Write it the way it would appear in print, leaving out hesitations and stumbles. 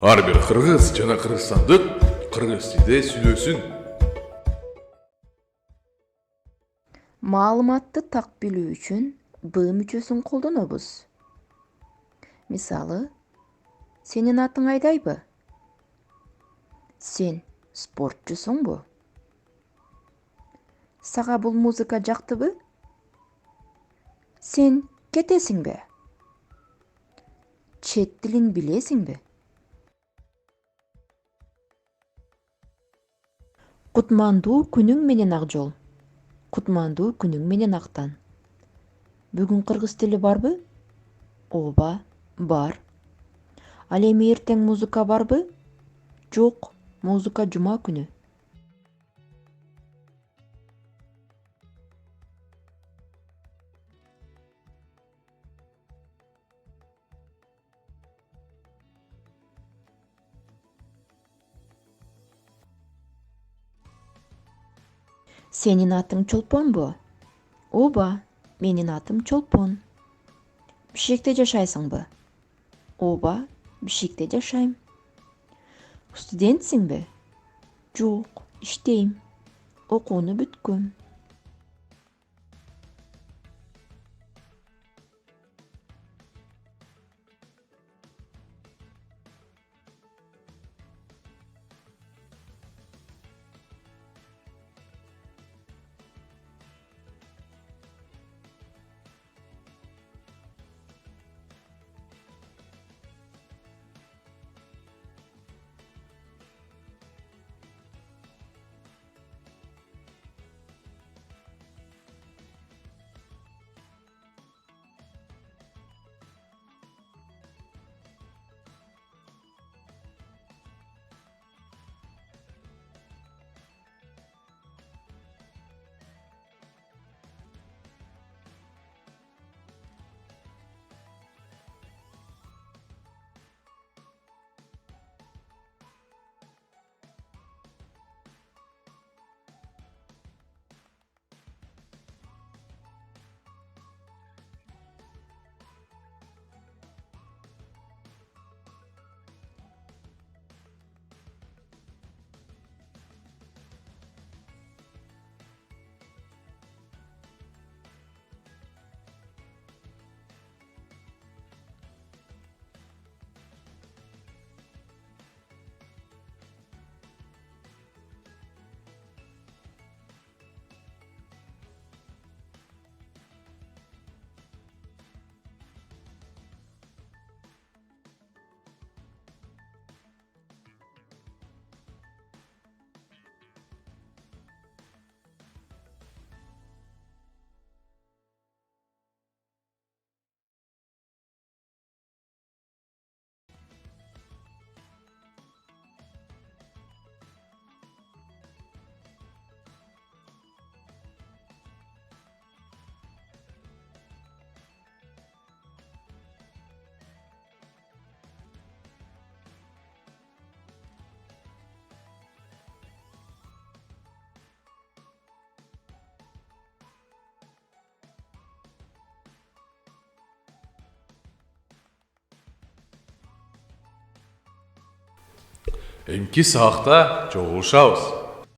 Ар бир кыргыз жана кыргызстандык кыргыз тилде сүйлөсүн. Маалыматты так билүү үчүн Б мүчөсүн колдонобуз. Мисалы, сенин атың Айдайбы? Сен спортчусуңбу? Сага бул музыка жактыбы? Сен кетесиңби? Чет тилин билесиңби? Кутмандуу күнүң менен Акжол. Кутмандуу күнүң менен Актан. Бүгүн кыргыз тили барбы? Ооба, бар. Ал эми эртең музыка барбы? Жок, музыка жума күнү. Сенин атың Чолпонбу? Ооба, менин атым Чолпон. Бишкекте жашайсыңбы? Ооба, Бишкекте жашайм. Студентсиңби? Жок, иштейм. Окууну бүткөм. Эмки саакта жолугушабыз.